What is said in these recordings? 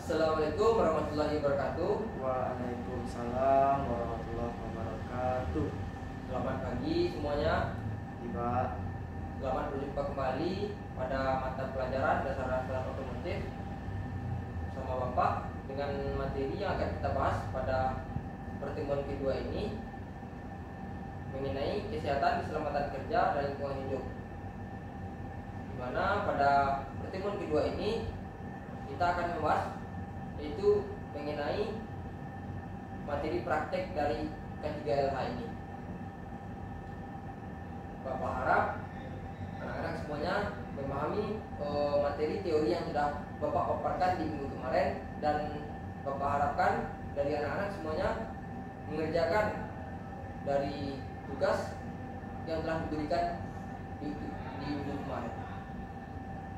Assalamualaikum warahmatullahi wabarakatuh. Waalaikumsalam warahmatullahi wabarakatuh. Selamat pagi semuanya. Tiba. Selamat berjumpa kembali pada mata pelajaran dasar otomotif sama Bapak dengan materi yang akan kita bahas pada pertemuan kedua ini mengenai kesehatan keselamatan kerja dan lingkungan hidup. Di mana pada pertemuan kedua ini kita akan membahas yaitu mengenai materi praktek dari K3LH ini. Bapak harap anak-anak semuanya memahami materi teori yang sudah Bapak paparkan di minggu kemarin, dan Bapak harapkan dari anak-anak semuanya mengerjakan dari tugas yang telah diberikan di minggu kemarin.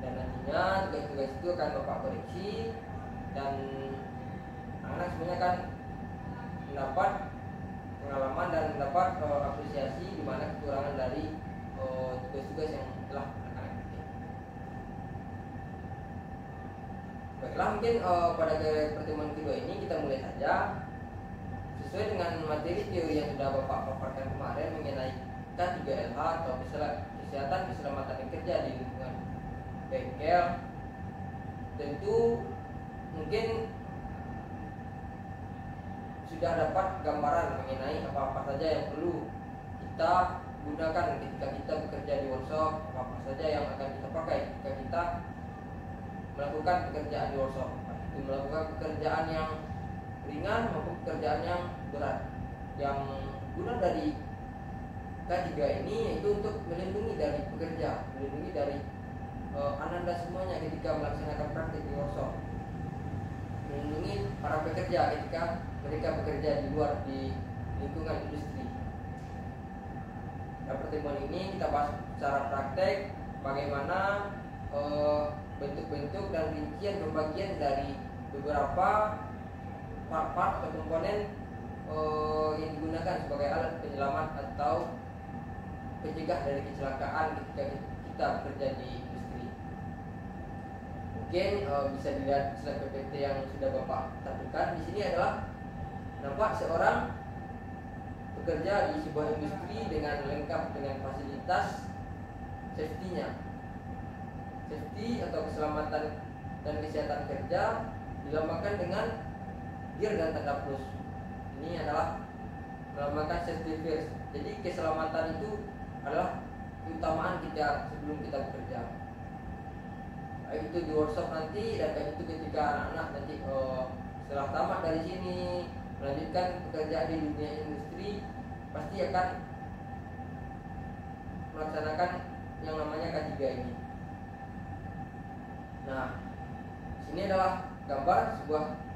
Dan nantinya tugas-tugas itu akan Bapak koreksi dan anak-anak semuanya akan mendapat pengalaman dan mendapat apresiasi di mana kekurangan dari tugas-tugas yang telah anak-anak bikin. Baiklah, mungkin pada pertemuan kedua ini kita mulai saja sesuai dengan materi teori yang sudah Bapak paparkan kemarin mengenai K3LH atau kesehatan keselamatan kerja di lingkungan bengkel. Tentu mungkin sudah dapat gambaran mengenai apa-apa saja yang perlu kita gunakan ketika kita bekerja di workshop, apa saja yang akan kita pakai ketika kita melakukan pekerjaan di workshop, itu melakukan pekerjaan yang ringan maupun pekerjaan yang berat. Yang guna dari K3 ini yaitu untuk melindungi dari pekerja, melindungi dari Ananda semuanya ketika melaksanakan praktik di workshop, melindungi para pekerja ketika mereka bekerja di luar di lingkungan industri. Pada pertemuan ini kita bahas secara praktek bagaimana bentuk-bentuk dan rincian pembagian dari beberapa part-part atau komponen yang digunakan sebagai alat penyelamat atau pencegah dari kecelakaan ketika kita bekerja di industri. Mungkin bisa dilihat slide PPT yang sudah Bapak tampilkan. Di sini adalah nampak seorang bekerja di sebuah industri dengan lengkap dengan fasilitas safety-nya. Safety atau keselamatan dan kesehatan kerja dilambangkan dengan gear dan tanda plus. Ini adalah melambangkan safety first. Jadi keselamatan itu adalah keutamaan kita sebelum kita bekerja. Baik itu di workshop nanti dan baik itu ketika anak-anak nanti setelah tamat dari sini melanjutkan pekerjaan di dunia industri, pasti akan melaksanakan yang namanya K3 ini. Nah, sini adalah gambar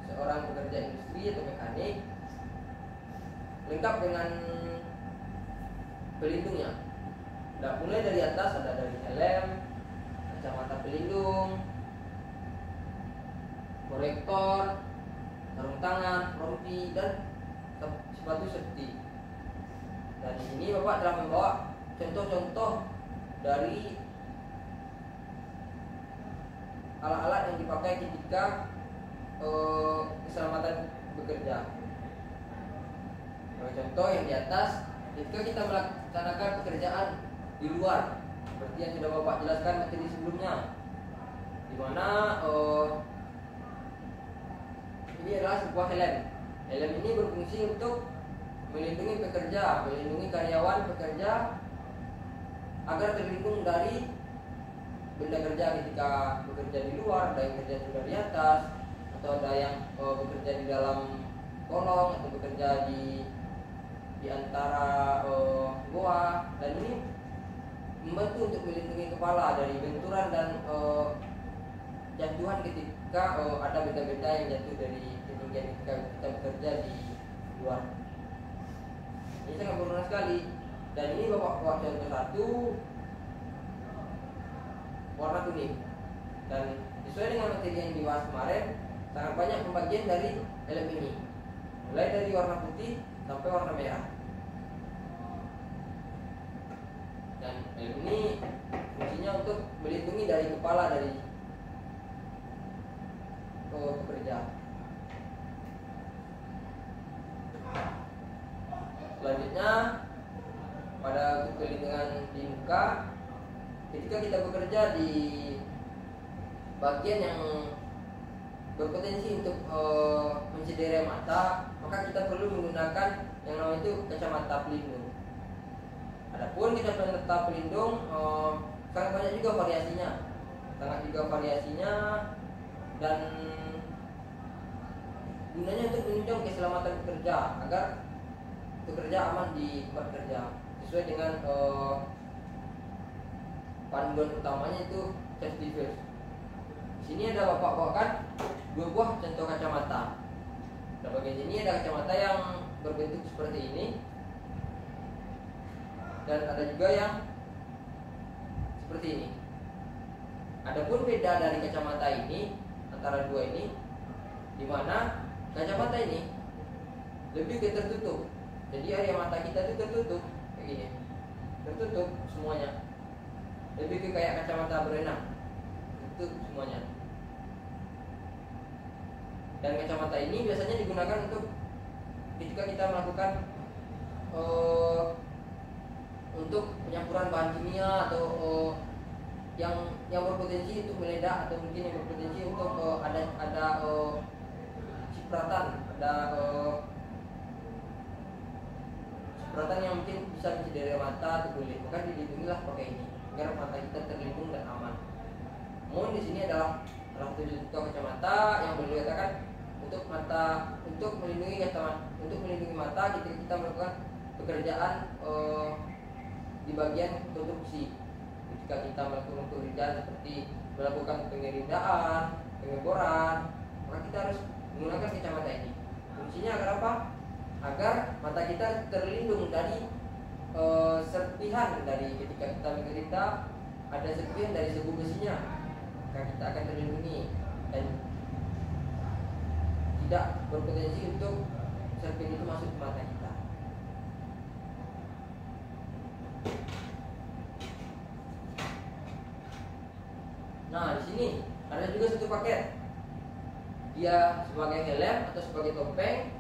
seorang pekerja industri atau mekanik lengkap dengan pelindungnya. Nah, mulai dari atas ada dari helm, kacamata pelindung, korektor, sarung tangan, rompi, dan sepatu safety. Dan di sini Bapak telah membawa contoh-contoh dari alat-alat yang dipakai ketika keselamatan bekerja. Sebagai contoh yang di atas, ketika kita melaksanakan pekerjaan di luar, seperti yang sudah Bapak jelaskan materi sebelumnya, di mana ini adalah sebuah helm. Helm ini berfungsi untuk melindungi pekerja, melindungi karyawan pekerja agar terlindung dari benda kerja ketika bekerja di luar. Ada yang bekerja juga di atas, atau ada yang bekerja di dalam kolong, atau bekerja di antara goa. Dan ini membantu untuk melindungi kepala dari benturan dan jatuhan ketika ada benda-benda yang jatuh dari ketinggian ketika kita bekerja di luar. Ini sangat berguna sekali. Dan ini Bapak buat contoh satu warna kuning. Dan sesuai dengan materi yang dibahas kemarin, sangat banyak pembagian dari helm ini, mulai dari warna putih sampai warna merah. Dan helm ini fungsinya untuk melindungi dari kepala pekerja. Selanjutnya pada perlindungan di muka, ketika kita bekerja di bagian yang berpotensi untuk mencederai mata, maka kita perlu menggunakan yang namanya itu kacamata pelindung. Adapun kacamata pelindung sangat banyak juga variasinya, dan gunanya untuk menunjang keselamatan pekerja agar pekerja aman di tempat kerja sesuai dengan panduan utamanya itu safety first. Di sini ada Bapak bawakan 2 buah contoh kacamata. Nah, bagian sini ada kacamata yang berbentuk seperti ini, dan ada juga yang seperti ini. Adapun beda dari kacamata ini antara 2 ini, di mana kacamata ini lebih ke tertutup. Jadi area mata kita itu tertutup kayak gini, tertutup semuanya. Lebih ke kayak kacamata berenang, tertutup semuanya. Dan kacamata ini biasanya digunakan untuk ketika kita melakukan untuk penyampuran bahan kimia atau yang berpotensi untuk meledak, atau mungkin yang berpotensi untuk ada cipratan, cipratan yang mungkin bisa mencederai mata atau kulit. Maka dilindungilah pakai ini agar mata kita terlindung dan aman. Namun di sini adalah salah satu contoh kacamata yang boleh dikatakan untuk melindungi mata ketika kita melakukan pekerjaan di bagian konstruksi. Ketika kita melakukan pekerjaan seperti melakukan pengerindaan, pengeboran, maka kita harus menggunakan kacamata ini. Fungsinya agar apa? Agar mata kita terlindung dari serpihan dari ketika kita mengerinda, ada serpihan dari sebuah besinya, maka kita akan terlindungi dan tidak berpotensi untuk serpihan itu masuk ke mata kita. Nah, di sini ada juga satu paket. Dia sebagai helm atau sebagai topeng,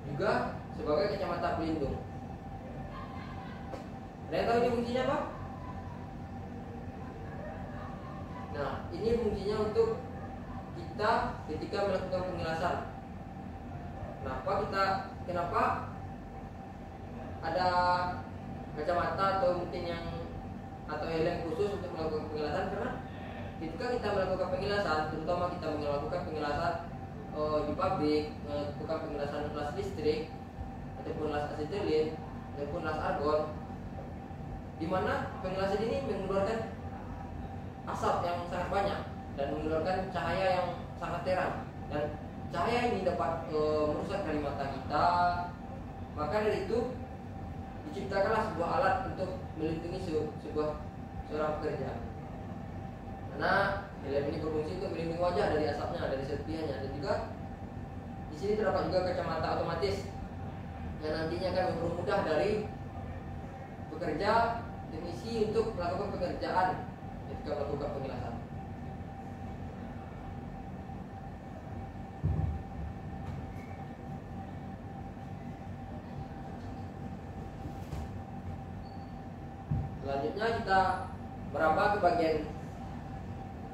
juga sebagai kacamata pelindung. Ada yang tahu ini fungsinya apa? Nah, ini fungsinya untuk kita ketika melakukan pengilasan. Kenapa ada kacamata atau mungkin atau helm khusus untuk melakukan pengilasan? Karena ketika kita melakukan pengilasan, terutama kita melakukan pengilasan di pabrik, melakukan pengilasan las listrik ataupun las asetilin ataupun las argon, di mana pengilasan ini mengeluarkan asap yang sangat banyak dan mengeluarkan cahaya yang sangat terang, dan cahaya ini dapat merusak dari mata kita. Maka dari itu diciptakanlah sebuah alat untuk melindungi seorang pekerja. Karena helm ini berfungsi untuk melindungi wajah dari asapnya, dari serpihannya, dan juga di sini terdapat juga kacamata otomatis yang nantinya akan mempermudah dari pekerja teknisi untuk melakukan pekerjaan ketika melakukan pengilasan. Selanjutnya kita merambah ke bagian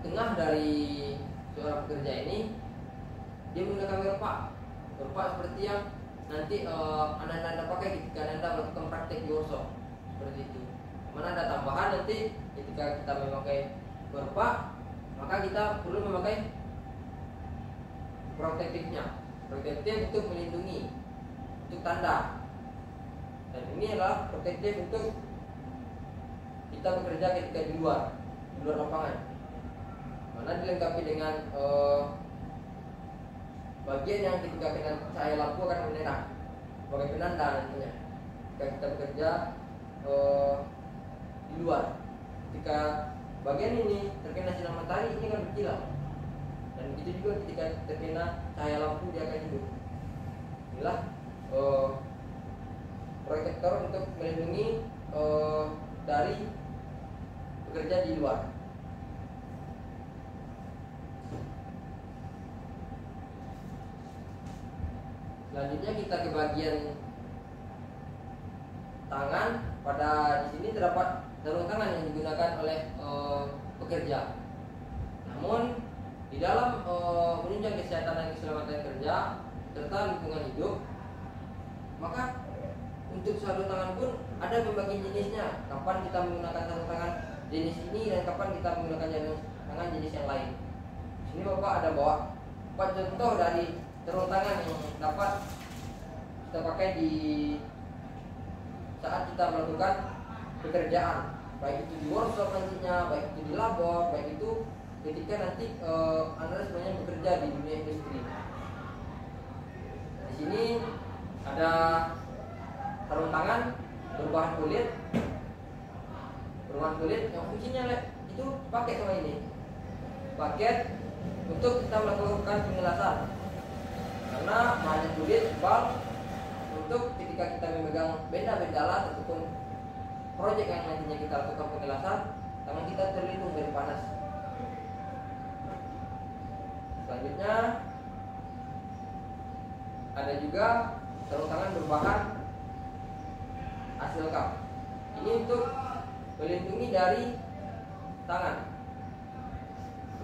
tengah dari seorang pekerja ini. Dia menggunakan werpak seperti yang nanti anda pakai ketika anda melakukan praktek di workshop seperti itu. Mana ada tambahan nanti ketika kita memakai werpak, maka kita perlu memakai protektif untuk melindungi, untuk tanda. Dan ini adalah protektif untuk kita bekerja ketika di luar lapangan. Mana dilengkapi dengan bagian yang ketika kena cahaya lampu akan menerang sebagai penanda nantinya ketika kita bekerja di luar. Ketika bagian ini terkena sinar matahari, ini akan berkilau, dan begitu juga ketika terkena cahaya lampu dia akan hidup. Inilah protektor untuk melindungi dari pekerja di luar. Selanjutnya kita ke bagian tangan. Pada di sini terdapat sarung tangan yang digunakan oleh pekerja. Namun di dalam menunjang kesehatan dan keselamatan kerja serta lingkungan hidup, maka untuk sarung tangan pun ada pembagian jenisnya. Kapan kita menggunakan sarung tangan jenis ini dan kapan kita menggunakan sarung tangan jenis yang lain. Sini Bapak ada bawa 4 contoh dari sarung tangan yang dapat kita pakai di saat kita melakukan pekerjaan, baik itu di workshop nantinya, baik itu di labor, baik itu ketika nanti Anda sebenarnya bekerja di dunia industri. Di sini ada sarung tangan berbahan kulit yang fungsinya itu pakai sama ini paket untuk kita melakukan pengelasan, karena bahannya kulit tebal untuk ketika kita memegang benda-benda alat ataupun proyek yang nantinya kita lakukan pengelasan, tangan kita terlindung dari panas. Selanjutnya ada juga sarung tangan berbahan hasil cup. Ini untuk melindungi dari tangan.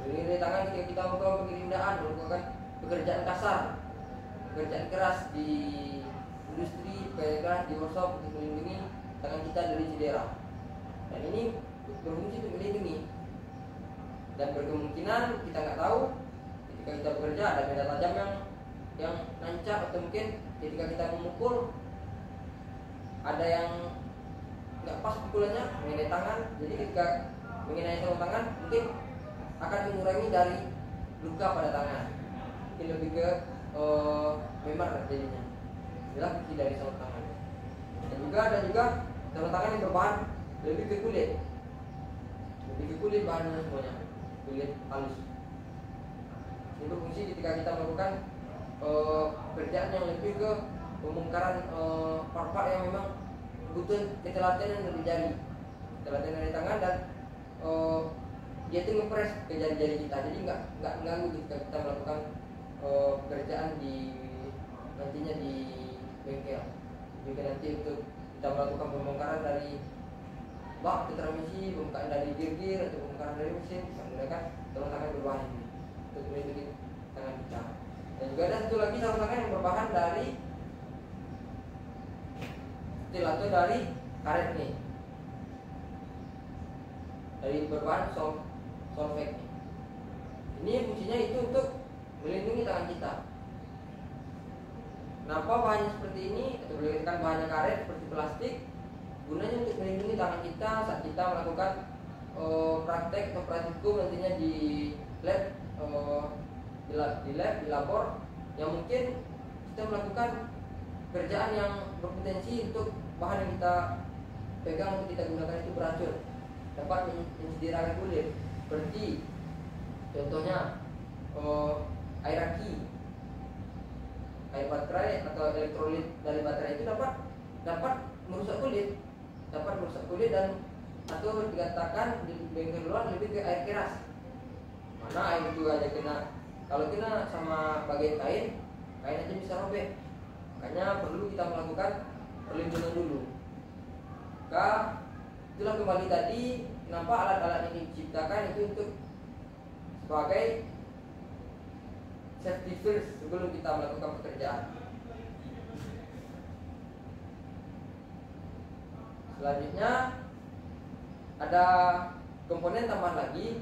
Melindungi dari tangan ketika kita melakukan pengerindaan, melakukan pekerjaan kasar, pekerjaan keras di industri, pekerjaan keras di workshop, untuk melindungi tangan kita dari cedera. Dan ini berfungsi untuk melindungi. Dan berkemungkinan kita nggak tahu ketika kita bekerja ada benda tajam yang nancap, atau mungkin ketika kita memukul ada yang nggak pas pukulannya mengenai tangan. Jadi ketika mengenai sarung tangan mungkin akan mengurangi dari luka pada tangan, mungkin lebih ke memar jadinya. Inilah fungsi dari sarung tangan. Dan juga ada sarung tangan yang berbahan lebih ke kulit bahannya semuanya, kulit halus. Ini berfungsi ketika kita melakukan kerjaan yang lebih ke pembongkaran part-part yang memang butuh keteladanan dari jari, keteladanan dari tangan, dan dia itu ngepres ke jari-jari kita, jadi nggak mengganggu ketika kita melakukan pekerjaan di nantinya di bengkel. Juga nanti untuk kita melakukan pembongkaran dari bak ke transmisi, pembongkaran dari gear atau pembongkaran dari mesin, menggunakan sarung tangan berbahan ini untuk melindungi tangan kita. Dan juga ada satu lagi sarung tangan yang berbahan dari steel atau dari karet nih, dari berbahan solvek. Ini fungsinya itu untuk melindungi tangan kita. Kenapa bahannya seperti ini, atau boleh dikatakan bahannya karet seperti plastik? Gunanya untuk melindungi tangan kita saat kita melakukan praktek atau praktikum nantinya di lab, di labor, yang mungkin kita melakukan kerjaan yang berpotensi untuk bahan yang kita pegang untuk kita gunakan itu beracun, dapat mencederakan kulit. Seperti contohnya air aki, air baterai atau elektrolit dari baterai itu dapat merusak kulit, dan atau dikatakan di bengkel luar lebih ke air keras. Mana air itu aja kalau kena sama bagian kain aja bisa robek. Makanya perlu kita melakukan perlindungan dulu. Itulah kembali tadi kenapa alat-alat ini diciptakan itu untuk sebagai safety first sebelum kita melakukan pekerjaan. Selanjutnya ada komponen tambahan lagi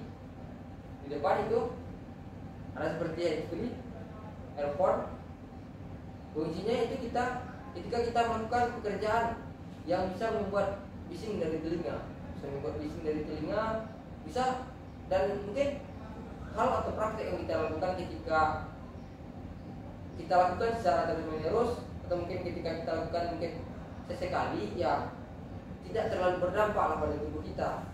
di depan itu, ada seperti earphone. Fungsinya itu ketika kita melakukan pekerjaan yang bisa membuat bising dari telinga, bisa, dan mungkin hal atau praktek yang kita lakukan ketika kita lakukan secara terus-menerus, atau mungkin ketika kita lakukan mungkin sesekali, ya tidak terlalu berdampak pada tubuh kita.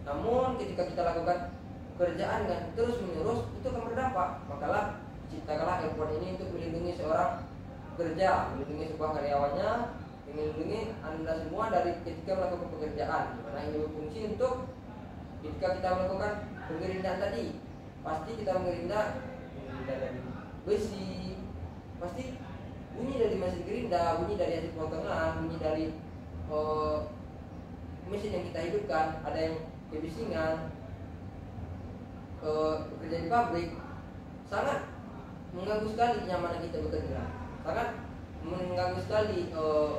Namun ketika kita lakukan pekerjaan dengan terus-menerus, itu akan berdampak. Makalah ciptakanlah earphone ini untuk melindungi seorang pekerja, melindungi sebuah karyawannya, melindungi Anda semua dari ketika melakukan pekerjaan. Dimana ini berfungsi untuk ketika kita melakukan pengerindaan tadi, pasti kita mengerindai dari besi, pasti bunyi dari mesin gerinda, bunyi dari hasil potongan, bunyi dari mesin yang kita hidupkan, ada yang kebisingan, bekerja di pabrik, sangat mengganggu sekali kenyamanan kita bekerja, sangat mengganggu sekali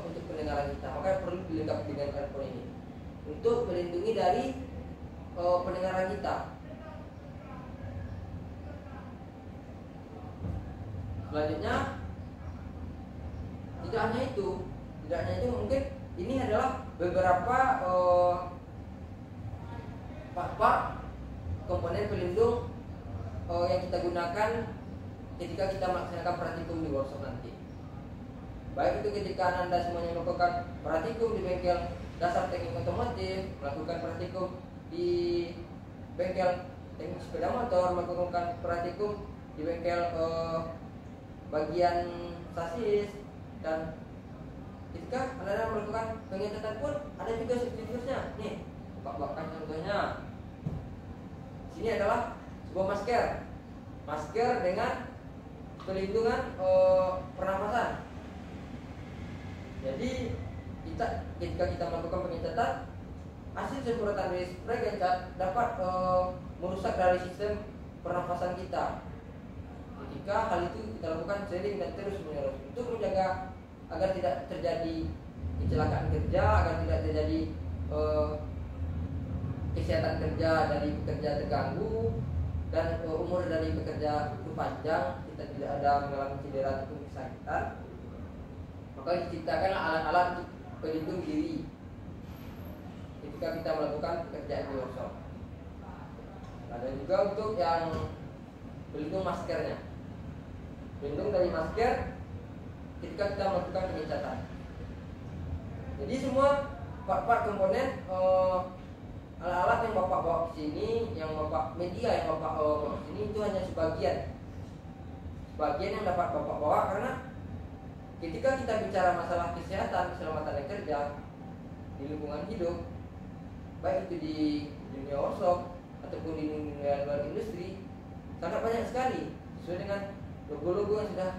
untuk pendengaran kita. Maka perlu dilengkapi dengan earphone ini untuk melindungi dari pendengaran kita. Selanjutnya, tidak hanya itu mungkin ini adalah beberapa part-part komponen pelindung yang kita gunakan ketika kita melaksanakan praktikum di workshop nanti. Baik itu ketika Anda semuanya melakukan praktikum di bengkel dasar teknik otomotif, melakukan praktikum di bengkel teknik sepeda motor, melakukan praktikum di bengkel bagian sasis, dan ketika Anda melakukan pengecetan pun ada juga substitusinya. Nih, buka-bukakan contohnya. Sini adalah sebuah masker dengan pelindungan pernapasan. Jadi ketika kita melakukan pengecetan, hasil semprotan dari spray kencat dapat merusak dari sistem pernapasan kita. Ketika hal itu kita lakukan sering dan terus menerus untuk menjaga agar tidak terjadi kecelakaan kerja, agar tidak terjadi kesehatan kerja dari pekerja terganggu, dan umur dari pekerja itu panjang, kita tidak ada mengalami cedera ataupun kesakitan. Maka diciptakanlah alat-alat untuk pelindung diri ketika kita melakukan pekerjaan di workshop. Ada juga untuk yang pelindung maskernya, pelindung dari masker ketika kita melakukan pengecatan. Jadi semua part-part komponen alat-alat yang Bapak bawa ke sini, yang Bapak media yang Bapak bawa ke sini itu hanya sebagian yang dapat Bapak bawa, karena ketika kita bicara masalah kesehatan, keselamatan kerja di lingkungan hidup, baik itu di dunia workshop ataupun di dunia luar industri, sangat banyak sekali sesuai dengan logo-logo yang sudah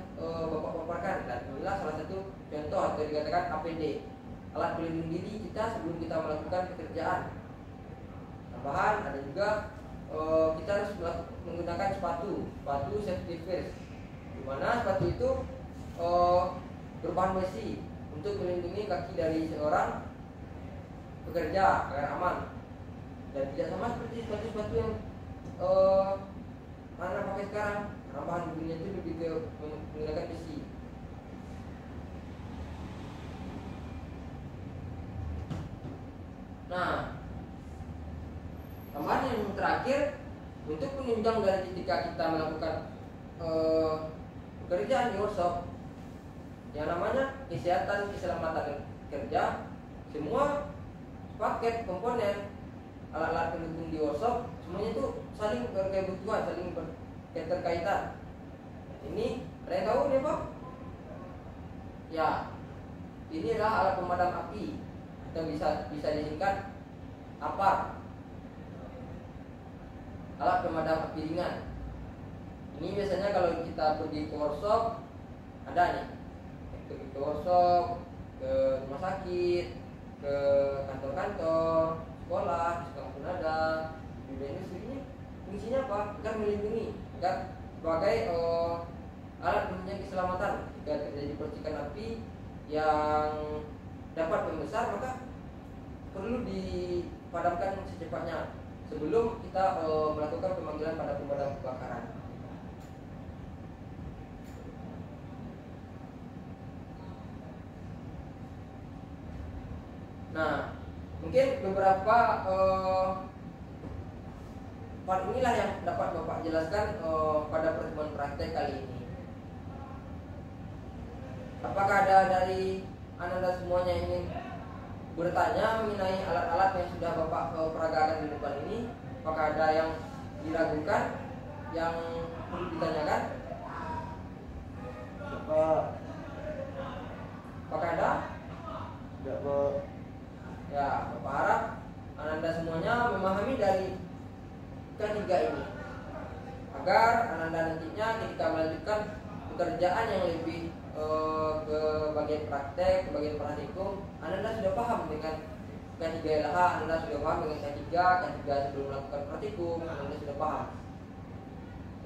Bapak paparkan. Dan inilah salah satu contoh atau dikatakan APD, alat pelindung diri kita sebelum kita melakukan pekerjaan. Tambahan ada juga kita harus menggunakan sepatu safety first, di mana sepatu itu berbahan besi untuk melindungi kaki dari seorang pekerja agar aman, dan tidak sama seperti sepatu-sepatu yang Anda pakai sekarang, karena bahan bakunya itu lebih ke menggunakan besi. Nah, tambahan yang terakhir untuk penunjang dari ketika kita melakukan pekerjaan di workshop, yang namanya kesehatan keselamatan kerja, semua paket komponen alat-alat pendukung di workshop semuanya itu saling berkebutuhan, saling berketerkaitan. Ini ada yang tahu nih Pak? Ya, ini adalah alat pemadam api, atau bisa disingkat APAR, alat pemadam api ringan. Ini biasanya kalau kita pergi ke workshop ada nih, ke workshop, ke rumah sakit, ke kantor-kantor, sekolah, sekolah pun ada, di industri. Ini fungsinya apa? Agar melindungi, agar sebagai alat penunjang keselamatan jika terjadi percikan api yang dapat membesar, maka perlu dipadamkan secepatnya sebelum kita melakukan pemanggilan pada pemadam kebakaran. Nah, mungkin beberapa part inilah yang dapat Bapak jelaskan pada pertemuan praktek kali ini. Apakah ada dari Anda semuanya yang ingin bertanya mengenai alat-alat yang sudah Bapak peragakan di depan ini? Apakah ada yang diragukan, yang perlu ditanyakan? Apakah ada? Tidak, Pak. Ya, Bapak harap Anda semuanya memahami dari ketiga ini, agar Anda nantinya ketika melanjutkan pekerjaan yang lebih ke bagian praktek, ke bagian praktikum, Anda sudah paham dengan K3 LH, Anda sudah paham dengan K3 sebelum melakukan praktikum, Anda sudah paham.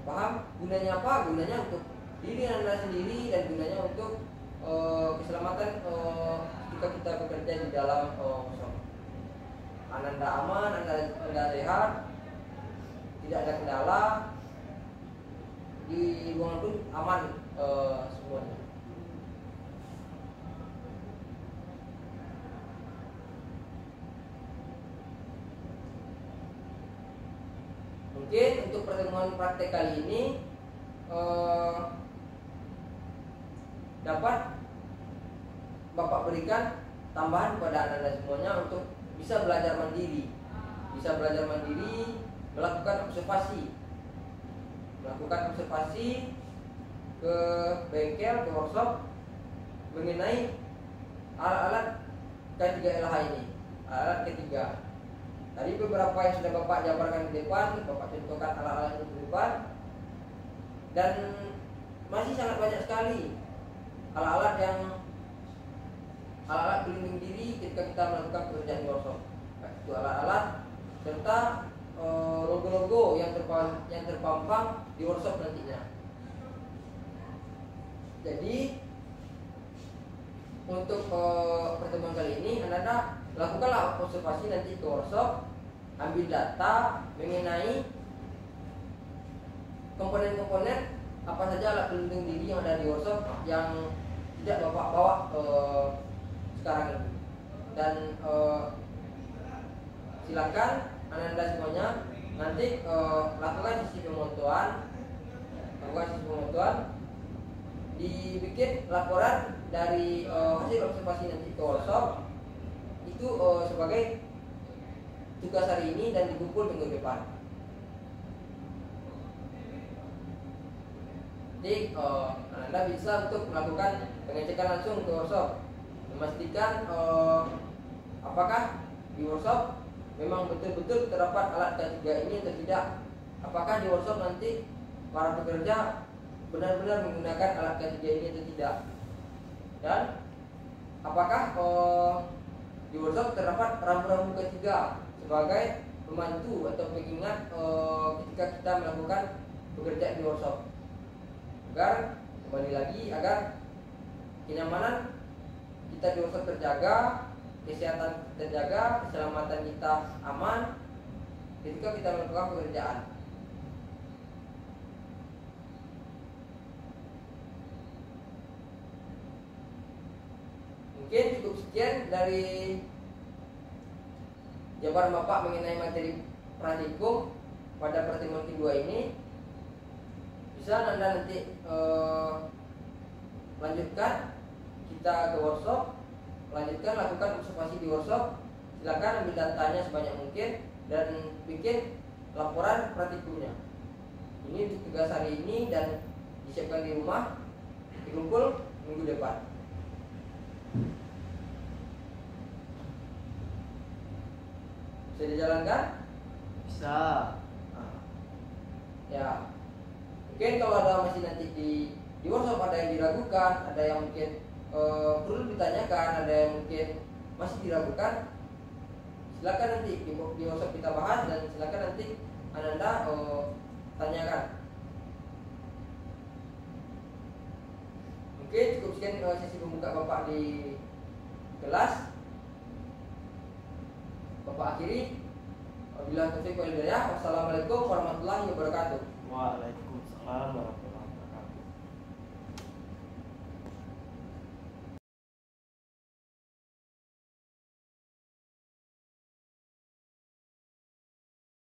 Paham gunanya apa? Gunanya untuk diri Anda sendiri dan gunanya untuk keselamatan ketika kita bekerja di dalam shop. Anda aman, Anda sehat, tidak ada kendala, di ruangan pun aman semuanya. Mungkin untuk pertemuan praktek kali ini dapat Bapak berikan tambahan kepada Anda semuanya untuk bisa belajar mandiri, melakukan observasi ke bengkel, ke workshop mengenai alat-alat K3LH ini, alat ketiga. Tadi beberapa yang sudah Bapak jabarkan di depan, Bapak contohkan alat-alat itu di depan, dan masih sangat banyak sekali alat-alat pelindung diri ketika kita melakukan pekerjaan di workshop. Itu alat-alat serta logo-logo yang terpampang di workshop nantinya. Jadi untuk pertemuan kali ini Anda lakukanlah observasi nanti ke workshop, ambil data mengenai komponen-komponen apa saja alat pelindung diri yang ada di workshop yang tidak Bapak bawa sekarang ini. Dan silakan Anda semuanya nanti lakukan sisi pemotoan, dibikin laporan dari hasil observasi nanti ke workshop itu sebagai tugas hari ini dan dikumpul minggu depan. Jadi Anda bisa untuk melakukan pengecekan langsung ke workshop, memastikan apakah di workshop memang betul-betul terdapat alat K3 ini atau tidak. Apakah di workshop nanti para pekerja benar-benar menggunakan alat K3 ini atau tidak. Dan apakah di workshop terdapat rambu-rambu K3 sebagai pembantu atau pengingat ketika kita melakukan pekerjaan di workshop, agar kembali lagi agar kenyamanan kita di workshop terjaga, kesehatan terjaga, keselamatan kita aman ketika kita melakukan pekerjaan. Mungkin cukup sekian dari jawaban Bapak mengenai materi praktikum pada pertemuan kedua ini. Bisa Anda nanti lanjutkan kita ke workshop, lakukan observasi di workshop. Silakan ambil datanya sebanyak mungkin dan bikin laporan praktikumnya. Ini untuk tugas hari ini dan disiapkan di rumah, dikumpul minggu depan. Bisa dijalankan? Bisa. Ya. Mungkin kalau ada masih nanti di workshop ada yang diragukan, ada yang mungkin perlu ditanyakan, ada yang mungkin masih diragukan, silakan nanti di workshop kita bahas dan silakan nanti Anda tanyakan. Oke, cukup sekian sesi pembuka Bapak di kelas. Bapak akhiri. Wabillahi taufiq wal hidayah. Wassalamualaikum warahmatullahi wabarakatuh. Waalaikumsalam warahmatullahi wabarakatuh.